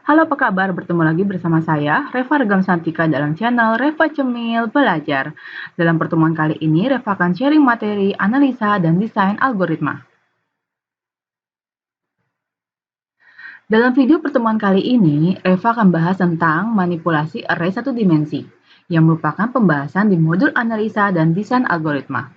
Halo, apa kabar? Bertemu lagi bersama saya, Reva Regam Santika dalam channel Reva Cemil Belajar. Dalam pertemuan kali ini, Reva akan sharing materi, analisa, dan desain algoritma. Dalam video pertemuan kali ini, Reva akan bahas tentang manipulasi array satu dimensi, yang merupakan pembahasan di modul analisa dan desain algoritma.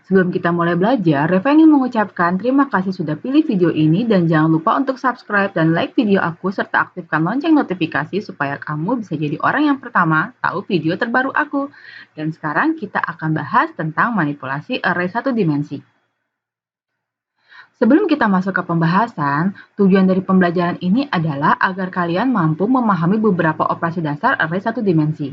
Sebelum kita mulai belajar, Reva ingin mengucapkan terima kasih sudah pilih video ini dan jangan lupa untuk subscribe dan like video aku serta aktifkan lonceng notifikasi supaya kamu bisa jadi orang yang pertama tahu video terbaru aku. Dan sekarang kita akan bahas tentang manipulasi array satu dimensi. Sebelum kita masuk ke pembahasan, tujuan dari pembelajaran ini adalah agar kalian mampu memahami beberapa operasi dasar array satu dimensi.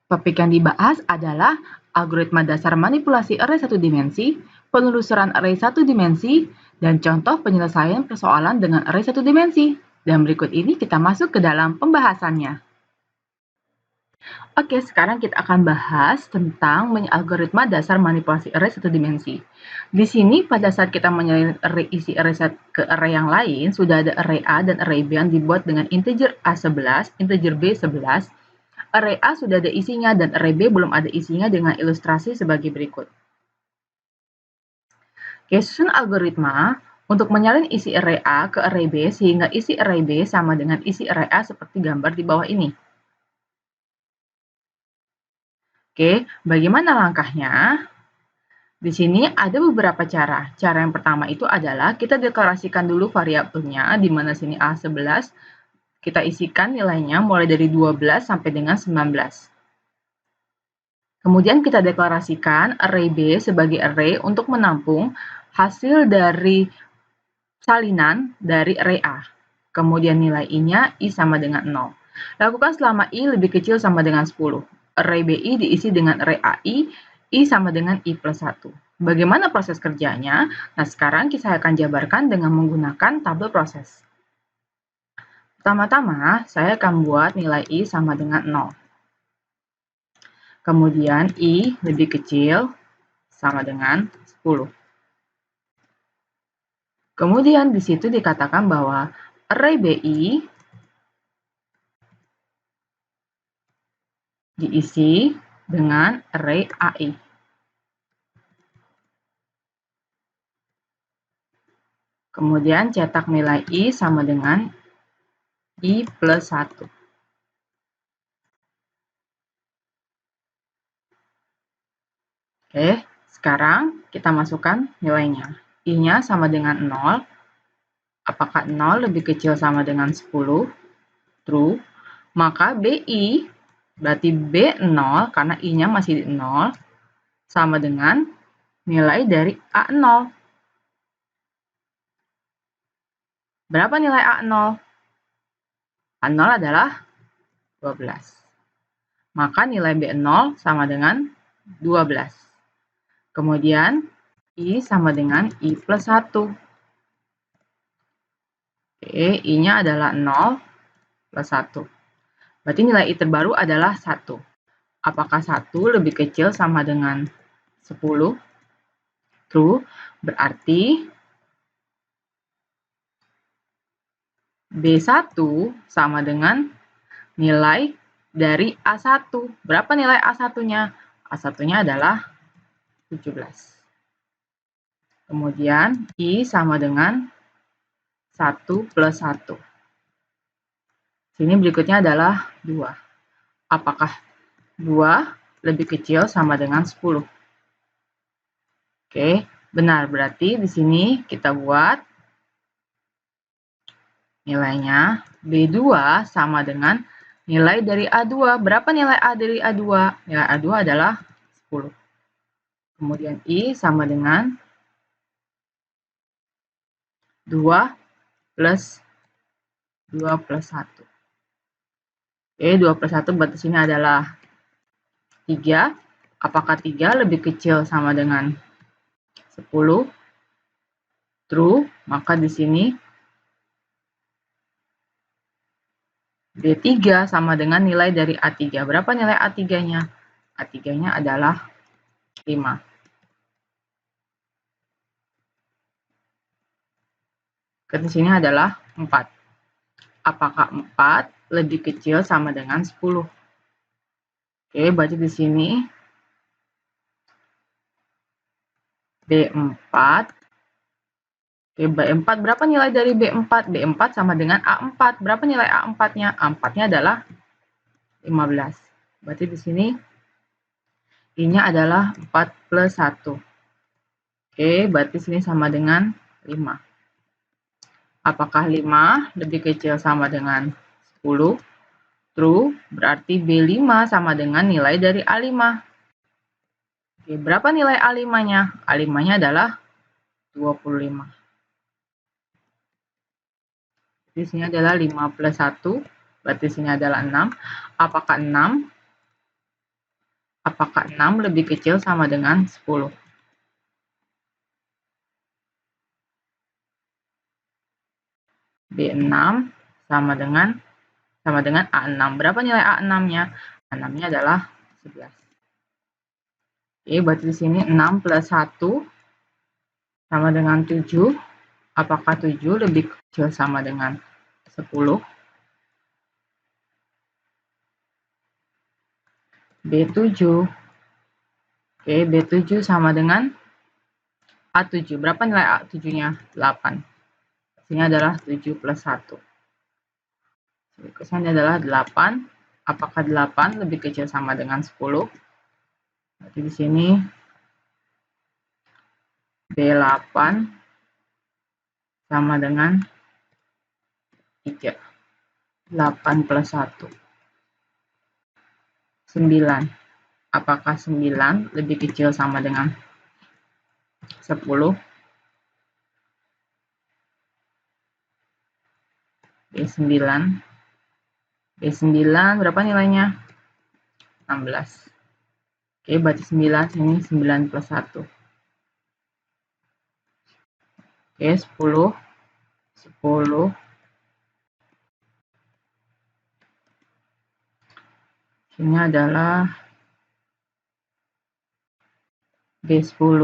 Topik yang dibahas adalah algoritma dasar manipulasi array satu dimensi, penelusuran array satu dimensi, dan contoh penyelesaian persoalan dengan array satu dimensi. Dan berikut ini kita masuk ke dalam pembahasannya. Oke, sekarang kita akan bahas tentang algoritma dasar manipulasi array satu dimensi. Di sini pada saat kita menyalin isi array ke array yang lain, sudah ada array A dan array B yang dibuat dengan integer A11, integer B 11. Array A sudah ada isinya dan array B belum ada isinya dengan ilustrasi sebagai berikut. Oke, susun algoritma untuk menyalin isi array A ke array B sehingga isi array B sama dengan isi array A seperti gambar di bawah ini. Oke, bagaimana langkahnya? Di sini ada beberapa cara. Cara yang pertama itu adalah kita deklarasikan dulu variabelnya, di mana sini A11, kita isikan nilainya mulai dari 12 sampai dengan 19. Kemudian kita deklarasikan array B sebagai array untuk menampung hasil dari salinan dari array A. Kemudian nilai I-nya I sama dengan 0. Lakukan selama I lebih kecil sama dengan 10. Array BI diisi dengan array AI, I sama dengan I plus 1. Bagaimana proses kerjanya? Nah, sekarang saya akan jabarkan dengan menggunakan tabel proses. Pertama-tama, saya akan buat nilai I sama dengan 0. Kemudian I lebih kecil sama dengan 10. Kemudian di situ dikatakan bahwa array BI diisi dengan array AI. Kemudian cetak nilai I sama dengan I plus 1. Oke, sekarang kita masukkan nilainya. I-nya sama dengan 0. Apakah 0 lebih kecil sama dengan 10? True. Maka BI, berarti B0, karena I-nya masih di 0, sama dengan nilai dari A0. Berapa nilai A0? A0 adalah 12. Maka nilai B0 sama dengan 12. Kemudian I sama dengan I plus 1. Oke, I-nya adalah 0 plus 1. Berarti nilai I terbaru adalah 1. Apakah 1 lebih kecil sama dengan 10? True. Berarti B1 sama dengan nilai dari A1. Berapa nilai A1-nya? A1-nya adalah 17. Kemudian I sama dengan 1 plus 1. Sini berikutnya adalah 2. Apakah 2 lebih kecil sama dengan 10? Oke, benar. Berarti di sini kita buat nilainya B2 sama dengan nilai dari A2. Berapa nilai A dari A2? Nilai A2 adalah 10. Kemudian I sama dengan 2 plus 2 plus 1. Oke, 2 plus 1 berarti sini adalah 3. Apakah 3 lebih kecil sama dengan 10? True. Maka di sini B3 sama dengan nilai dari A3. Berapa nilai A3-nya? A3-nya adalah 5. Di sini adalah 4. Apakah 4 lebih kecil sama dengan 10? Oke, berarti di sini B4. Oke, B4 berapa nilai dari B4? B4 sama dengan A4. Berapa nilai A4-nya? A4-nya adalah 15. Berarti di sini I-nya adalah 4 plus 1. Oke, berarti sini sama dengan 5. Apakah 5 lebih kecil sama dengan 10? True, berarti B5 sama dengan nilai dari A5. Oke, berapa nilai A5-nya? A5-nya adalah 25. Di sini adalah 5 plus 1, berarti sini adalah 6. Apakah 6? Apakah 6 lebih kecil sama dengan 10? B6 sama dengan A6. Berapa nilai A6-nya? A6-nya adalah 11. Oke, berarti di sini 6 plus 1 sama dengan 7. Apakah 7 lebih kecil sama dengan 10? B7. Oke, B7 sama dengan A7. Berapa nilai A7-nya? 8. Sini adalah 7 plus 1. Berikutnya adalah 8. Apakah 8 lebih kecil sama dengan 10? Berarti di sini B8 sama dengan 3. 8 plus 1. 9. Apakah 9 lebih kecil sama dengan 10? B9. B9 berapa nilainya? 16. Oke, berarti 9 sini 9 plus 1. Oke, 10. 10. Ini adalah B10.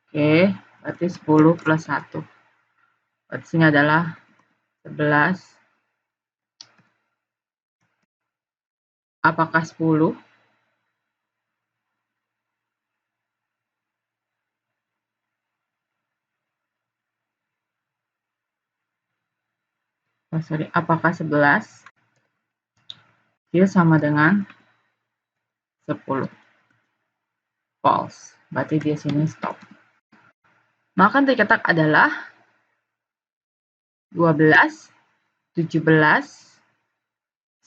Oke, berarti 10 plus 1. Berarti sini adalah 11. Apakah 10? Oh, sorry. Apakah 11 kecil sama dengan 10? False. Berarti di sini stop. Maka yang tercetak adalah 12, 17,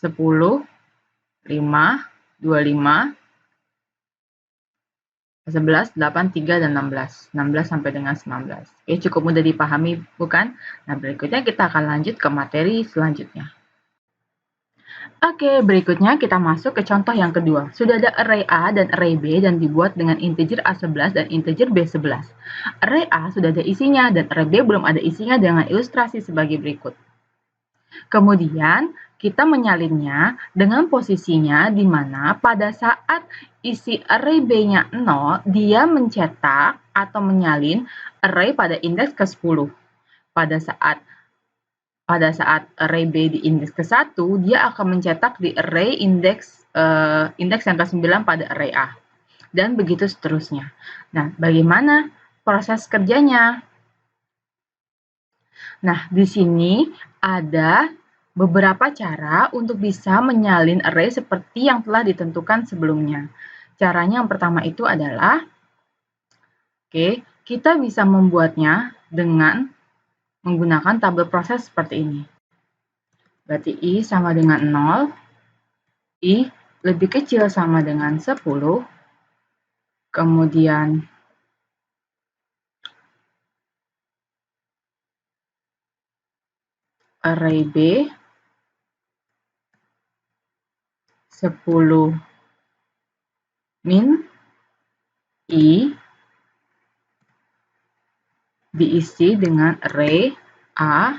10, 5, 25, 11, 8, 3, dan 16. 16 sampai dengan 19. Oke, cukup mudah dipahami, bukan? Nah, berikutnya kita akan lanjut ke materi selanjutnya. Oke, berikutnya kita masuk ke contoh yang kedua. Sudah ada array A dan array B dan dibuat dengan integer A11 dan integer B11. Array A sudah ada isinya dan array B belum ada isinya dengan ilustrasi sebagai berikut. Kemudian kita menyalinnya dengan posisinya di mana pada saat isi array B-nya 0, dia mencetak atau menyalin array pada indeks ke-10. Pada saat array B di indeks ke-1, dia akan mencetak di array indeks yang ke-9 pada array A. Dan begitu seterusnya. Nah, bagaimana proses kerjanya? Nah, di sini ada beberapa cara untuk bisa menyalin array seperti yang telah ditentukan sebelumnya. Caranya yang pertama itu adalah, kita bisa membuatnya dengan menggunakan tabel proses seperti ini. Berarti I sama dengan 0, I lebih kecil sama dengan 10, kemudian array B 10 min I diisi dengan array A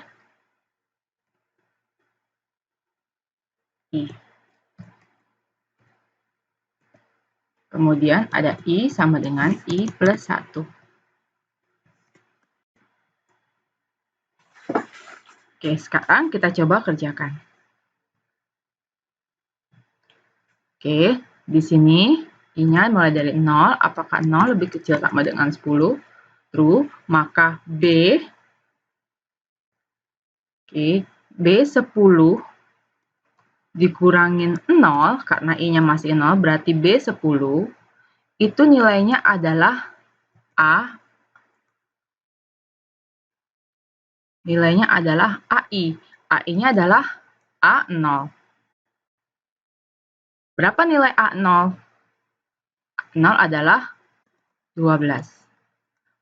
I. Kemudian ada I sama dengan I plus 1. Oke, sekarang kita coba kerjakan. Oke, di sini I-nya mulai dari 0, apakah 0 lebih kecil sama dengan 10? True, maka B, oke, B10 dikurangin 0, karena I-nya masih 0, berarti B10 itu nilainya adalah A, nilainya adalah AI. AI-nya adalah A0. Berapa nilai A0? 0 adalah 12.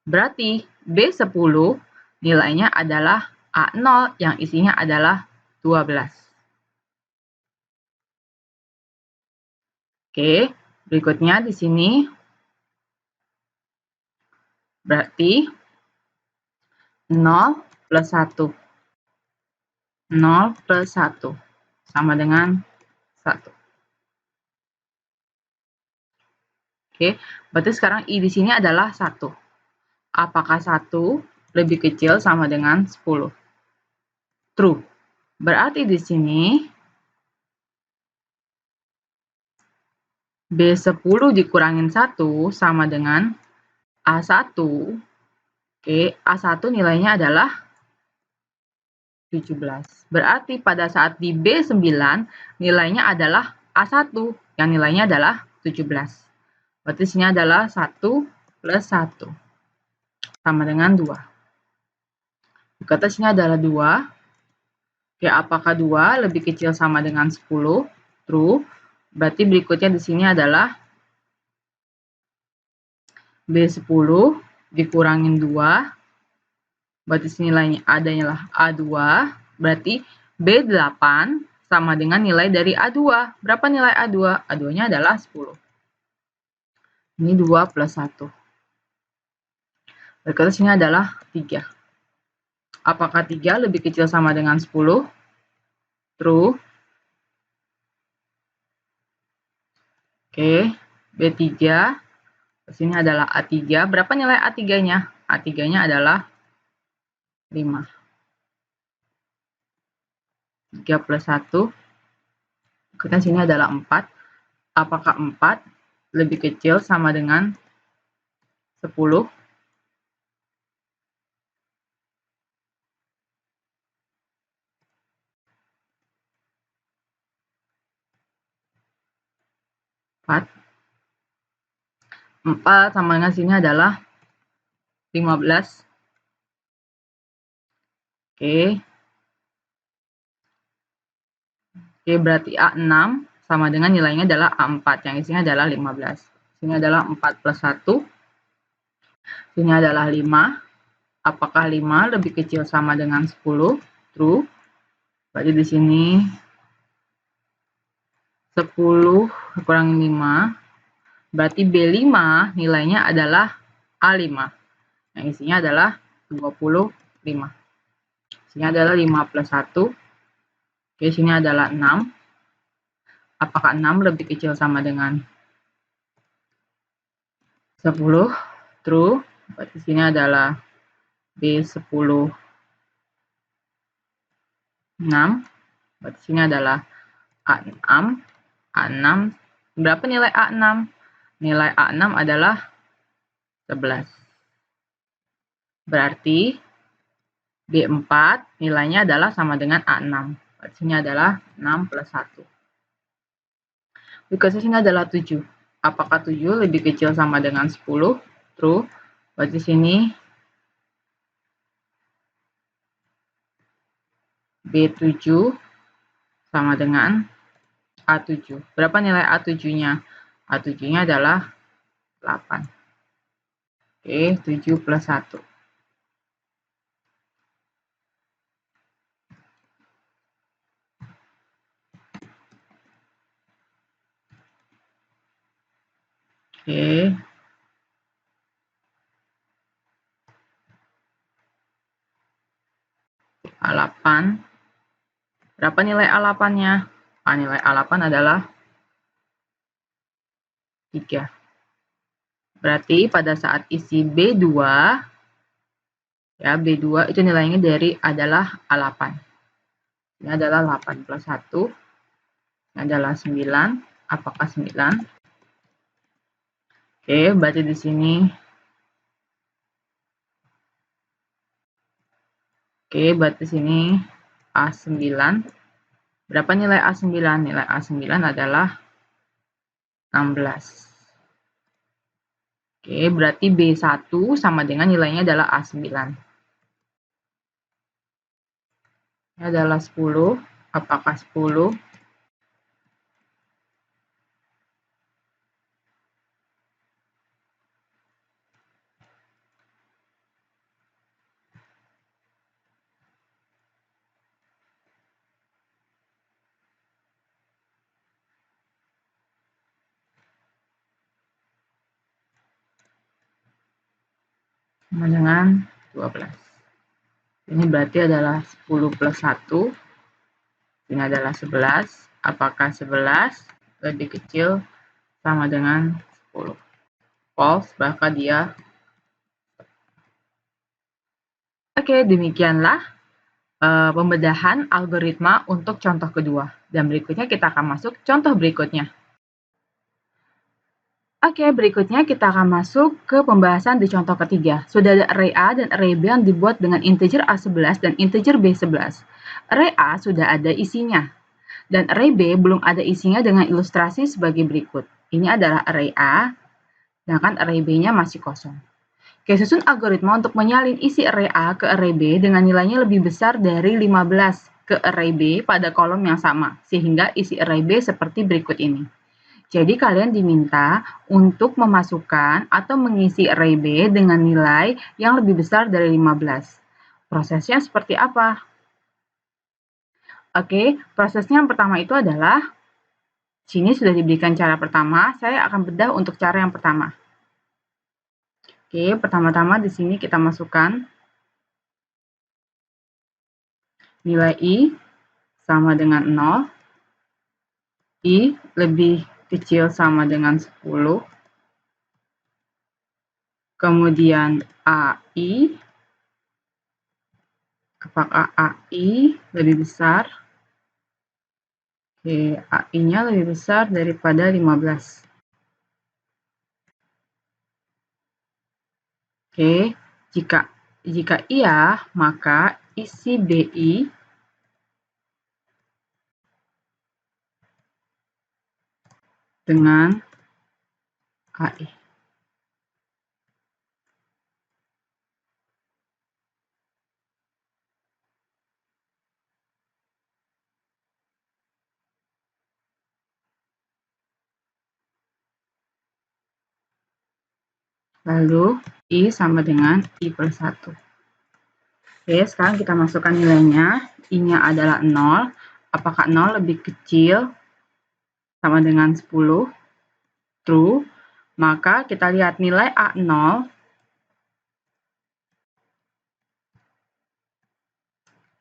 Berarti B10 nilainya adalah A0 yang isinya adalah 12. Oke, berikutnya di sini berarti 0 plus 1. 0 plus 1 sama dengan 1. Oke, berarti sekarang I di sini adalah 1. Apakah 1 lebih kecil sama dengan 10? True. Berarti di sini B10 dikurangin 1 sama dengan A1. Oke, A1 nilainya adalah 17. Berarti pada saat di B9 nilainya adalah A1 yang nilainya adalah 17. Berarti sini adalah 1 plus 1 sama dengan 2. Berkata sini adalah 2. Oke, apakah 2 lebih kecil sama dengan 10? True. Berarti berikutnya di sini adalah B10 dikurangin 2. Berarti sini nilainya adanya A2. Berarti B8 sama dengan nilai dari A2. Berapa nilai A2? A2-nya adalah 10. Ini 2 plus 1. Berikutnya sini adalah 3. Apakah 3 lebih kecil sama dengan 10? True. Oke, B3. Sini adalah A3. Berapa nilai A3-nya? A3-nya adalah 5. 3 plus 1. Berikutnya sini adalah 4. Apakah 4 lebih kecil sama dengan 10? Empat sama dengan sini adalah 15. Oke. Oke, berarti A6 sama dengan nilainya adalah A4 yang isinya adalah 15. Sini adalah 4 plus 1. Sini adalah 5. Apakah 5 lebih kecil sama dengan 10? True. Berarti di sini 10 kurang 5. Berarti B5 nilainya adalah A5. Yang isinya adalah 25. Sini adalah 5 plus 1. Oke, sini adalah 6. Apakah 6 lebih kecil sama dengan 10? True. Berarti sini adalah B10 6. Berarti sini adalah A6. A6. Berapa nilai A6? Nilai A6 adalah 11. Berarti B4 nilainya adalah sama dengan A6. Berarti sini adalah 6 plus 1. Berikutnya sini adalah 7. Apakah 7 lebih kecil sama dengan 10? True. Berarti sini B7 sama dengan A7. Berapa nilai A7-nya? A7-nya adalah 8. Oke, 7 plus 1. Oke. A8. Berapa nilai A8-nya? Nilai A8 adalah 3. Berarti pada saat isi B2, ya B2 itu nilainya adalah A8. Ini adalah 8 plus 1. Ini adalah 9. Apakah 9? Oke, berarti di sini. Oke, berarti sini A9. Berapa nilai A9? Nilai A9 adalah 16. Oke, berarti B1 sama dengan nilainya adalah A9. Ini adalah 10. Apakah 10? Sama dengan 12. Ini berarti adalah 10 plus 1. Ini adalah 11. Apakah 11 lebih kecil sama dengan 10? False, maka dia. Oke, demikianlah pembedahan algoritma untuk contoh kedua. Dan berikutnya kita akan masuk contoh berikutnya. Oke, berikutnya kita akan masuk ke pembahasan di contoh ketiga. Sudah ada array A dan array B yang dibuat dengan integer A11 dan integer B11. Array A sudah ada isinya, dan array B belum ada isinya dengan ilustrasi sebagai berikut. Ini adalah array A, sedangkan array B-nya masih kosong. Oke, susun algoritma untuk menyalin isi array A ke array B dengan nilainya lebih besar dari 15 ke array B pada kolom yang sama, sehingga isi array B seperti berikut ini. Jadi kalian diminta untuk memasukkan atau mengisi array B dengan nilai yang lebih besar dari 15. Prosesnya seperti apa? Oke, prosesnya yang pertama itu adalah, sini sudah diberikan cara pertama, saya akan bedah untuk cara yang pertama. Oke, pertama-tama di sini kita masukkan nilai I sama dengan 0, I lebih kecil sama dengan 10, kemudian AI, apakah AI lebih besar? Oke, AI-nya lebih besar daripada 15. Oke, jika iya, maka isi BI dengan AI. Lalu I sama dengan I plus 1. Oke, sekarang kita masukkan nilainya. I-nya adalah 0. Apakah 0 lebih kecil sama dengan 10? True. Maka kita lihat nilai A0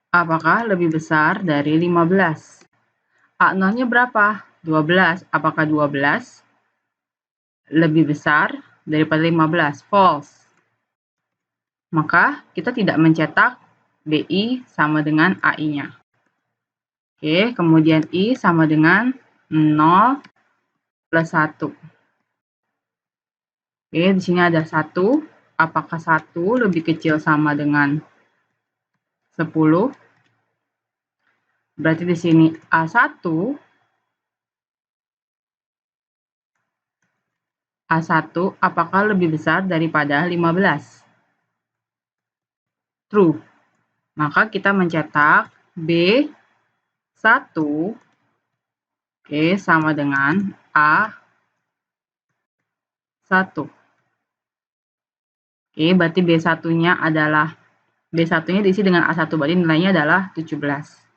apakah lebih besar dari 15? A0-nya berapa? 12. Apakah 12 lebih besar daripada 15? False. Maka kita tidak mencetak BI sama dengan AI-nya. Oke, kemudian I sama dengan 0 plus 1. Oke, di sini ada 1. Apakah 1 lebih kecil sama dengan 10? Berarti di sini A1 apakah lebih besar daripada 15? True. Maka kita mencetak B1 sama dengan A1. Berarti B1-nya adalah B1-nya diisi dengan A1, berarti nilainya adalah 17.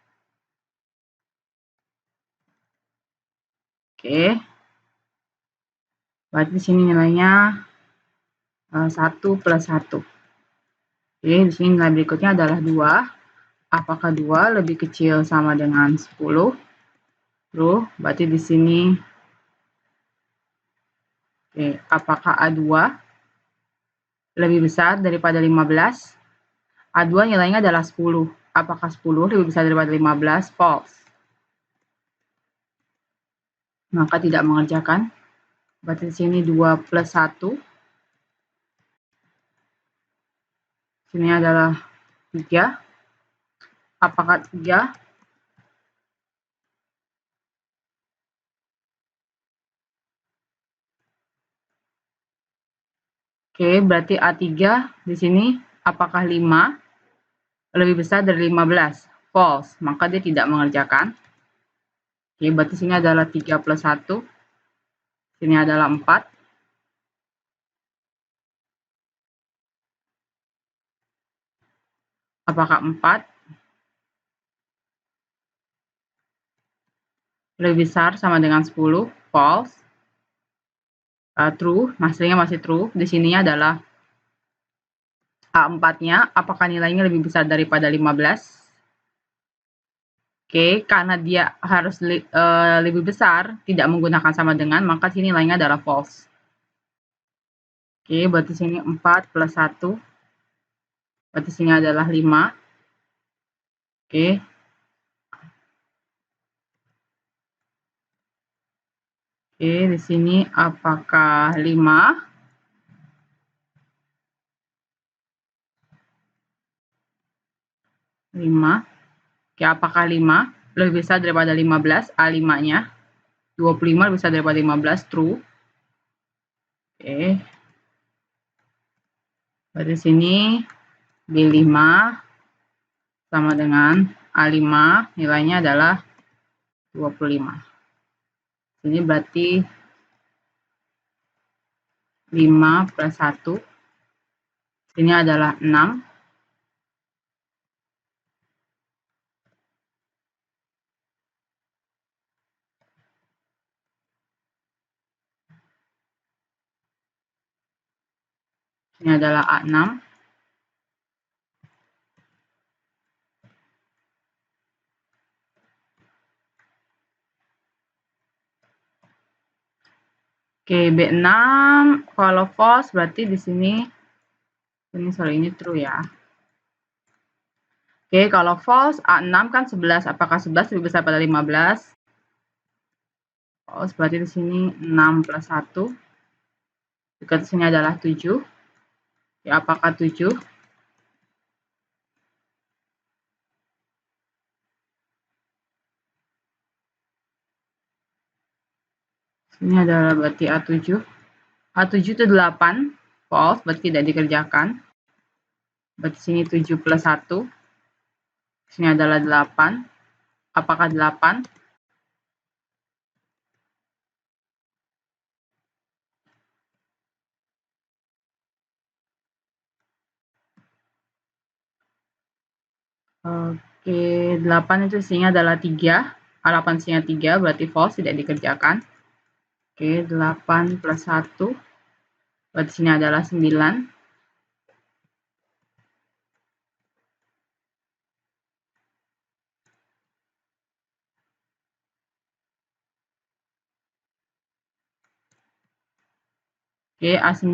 Berarti di sini nilainya 1 plus 1. Di sini nilai berikutnya adalah 2. Apakah 2 lebih kecil sama dengan 10? True. Berarti di sini apakah A2 lebih besar daripada 15? A2 nilainya adalah 10. Apakah 10 lebih besar daripada 15? False. Maka tidak mengerjakan. Berarti di sini 2 plus 1. Sini adalah 3. Apakah 3? Oke, berarti A3 di sini apakah 5 lebih besar dari 15? False. Maka dia tidak mengerjakan. Oke, berarti sini adalah 3 plus 1. Sini adalah 4. Apakah 4 lebih besar sama dengan 10? False. True, hasilnya masih true. Di sini adalah A4-nya, apakah nilainya lebih besar daripada 15? Oke, karena dia harus lebih besar, tidak menggunakan sama dengan, maka sini nilainya adalah false. Oke, berarti sini 4 plus 1. Berarti sini adalah 5. Oke. Oke, di sini apakah 5? 5. Oke, apakah 5 lebih besar daripada 15? A5-nya. 25 lebih besar daripada 15, true. Oke. Berarti sini B5 sama dengan A5, nilainya adalah 25. Ini berarti 5 plus 1. Ini adalah 6. Ini adalah A6. Oke, B6 kalau false berarti di sini ini true ya. Oke, kalau false A6 kan 11, apakah 11 lebih besar pada 15? False, berarti di sini 6 plus 1. Dekat sini adalah 7. Ya, apakah 7? Ini adalah berarti A7. A7 itu 8. False, berarti tidak dikerjakan. Berarti sini 7 plus 1. Sini adalah 8. Apakah 8? Oke, 8 itu isinya adalah 3. A8 isinya 3, berarti false, tidak dikerjakan. Oke, 8 plus 1. Berarti sini adalah 9. Oke, A9.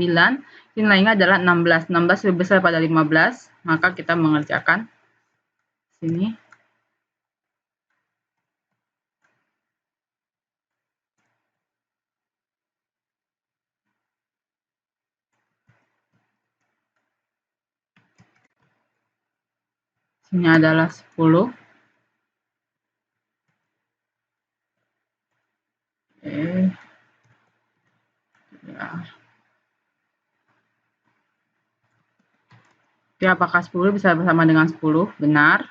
Ini nilainya adalah 16. 16 lebih besar pada 15, maka kita mengerjakan sini. Sini adalah 10. Oke. Ya. Oke, apakah 10 bisa bersama dengan 10? Benar.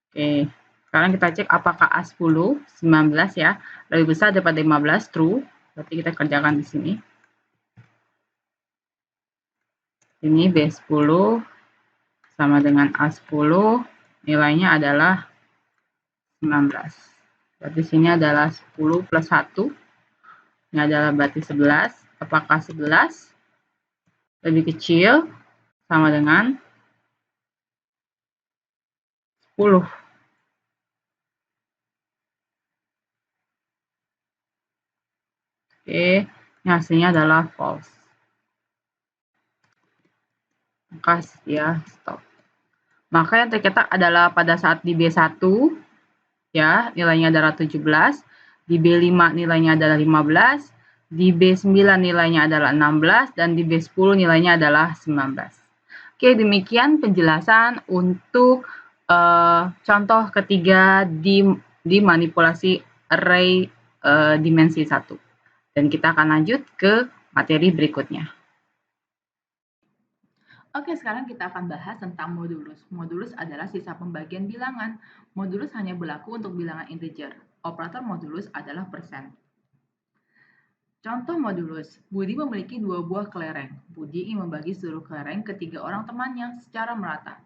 Oke, sekarang kita cek apakah A10, 19 ya, lebih besar daripada 15, true. Berarti kita kerjakan di sini. Ini B10 sama dengan A10, nilainya adalah 19. Berarti sini adalah 10 plus 1. Ini adalah berarti 11. Apakah 11 lebih kecil sama dengan 10? Oke, ini hasilnya adalah false. Maka ya stop. Maka yang tercetak adalah pada saat di B1 ya, nilainya adalah 17, di B5 nilainya adalah 15, di B9 nilainya adalah 16, dan di B10 nilainya adalah 19. Oke, demikian penjelasan untuk contoh ketiga di manipulasi array dimensi 1. Dan kita akan lanjut ke materi berikutnya. Oke, sekarang kita akan bahas tentang modulus. Modulus adalah sisa pembagian bilangan. Modulus hanya berlaku untuk bilangan integer. Operator modulus adalah persen. Contoh modulus, Budi memiliki 2 buah kelereng. Budi ingin membagi seluruh kelereng ke 3 orang temannya secara merata.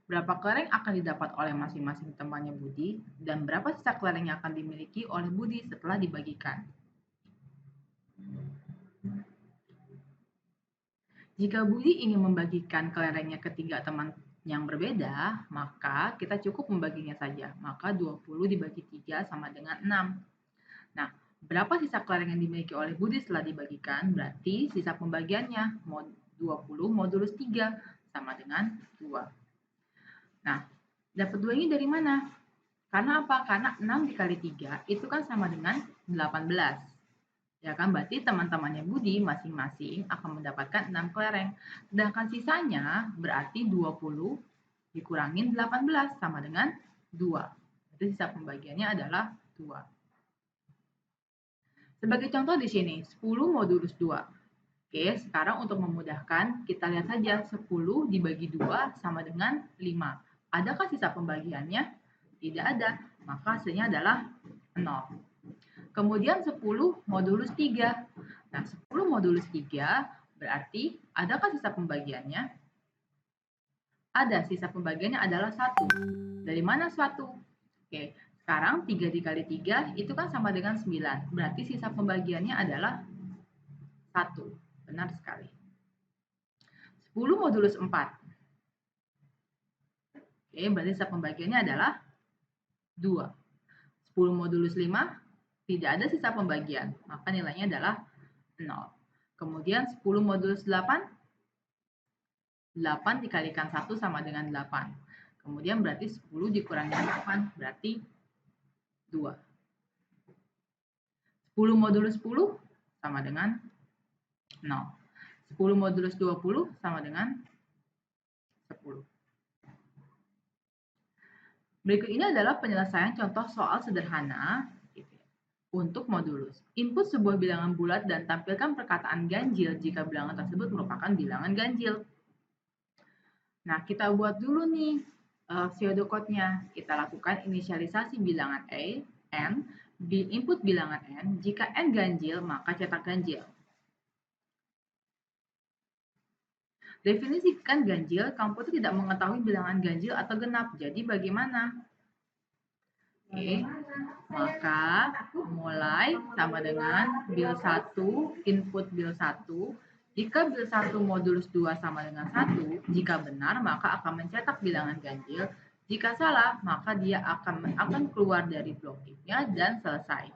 Berapa kelereng akan didapat oleh masing-masing temannya Budi, dan berapa sisa kelereng yang akan dimiliki oleh Budi setelah dibagikan. Jika Budi ingin membagikan kelerengnya ke 3 teman yang berbeda, maka kita cukup membaginya saja. Maka 20 dibagi 3 sama dengan 6. Nah, berapa sisa kelereng yang dimiliki oleh Budi setelah dibagikan? Berarti sisa pembagiannya 20 modulus 3 sama dengan 2. Nah, dapat 2 ini dari mana? Karena apa? Karena 6 dikali 3 itu kan sama dengan 18. Ya kan, berarti teman-temannya Budi masing-masing akan mendapatkan 6 kelereng. Sedangkan sisanya berarti 20 dikurangin 18 sama dengan 2. Jadi sisa pembagiannya adalah 2. Sebagai contoh di sini, 10 modulus 2. Oke, sekarang untuk memudahkan, kita lihat saja 10 dibagi 2 sama dengan 5. Adakah sisa pembagiannya? Tidak ada, maka hasilnya adalah 0. Kemudian 10 modulus 3. Nah, 10 modulus 3 berarti adakah sisa pembagiannya? Ada, sisa pembagiannya adalah 1. Dari mana 1? Oke, sekarang 3 dikali 3 itu kan sama dengan 9. Berarti sisa pembagiannya adalah 1. Benar sekali. 10 modulus 4. Oke, berarti sisa pembagiannya adalah 2. 10 modulus 5. Tidak ada sisa pembagian, maka nilainya adalah 0. Kemudian 10 modulus 8, 8 dikalikan 1 sama dengan 8. Kemudian berarti 10 dikurangi 8, berarti 2. 10 modulus 10 sama dengan 0. 10 modulus 20 sama dengan 10. Berikut ini adalah penyelesaian contoh soal sederhana untuk modulus. Input sebuah bilangan bulat dan tampilkan perkataan ganjil jika bilangan tersebut merupakan bilangan ganjil. Nah, kita buat dulu nih pseudocode-nya. Kita lakukan inisialisasi bilangan n, di input bilangan n. Jika n ganjil, maka cetak ganjil. Definisikan ganjil, komputer tidak mengetahui bilangan ganjil atau genap. Jadi bagaimana? Oke, maka mulai sama dengan bil 1, input bil 1. Jika bil 1 modulus 2 sama dengan 1, jika benar maka akan mencetak bilangan ganjil. Jika salah, maka dia akan keluar dari blok if-nya dan selesai.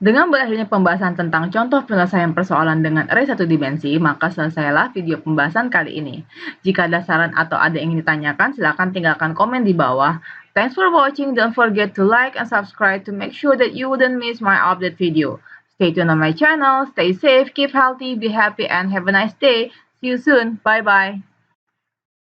Dengan berakhirnya pembahasan tentang contoh penyelesaian persoalan dengan array satu dimensi, maka selesailah video pembahasan kali ini. Jika ada saran atau ada yang ingin ditanyakan, silakan tinggalkan komen di bawah. Thanks for watching. Don't forget to like and subscribe to make sure that you wouldn't miss my update video. Stay tuned on my channel. Stay safe, keep healthy, be happy, and have a nice day. See you soon. Bye-bye.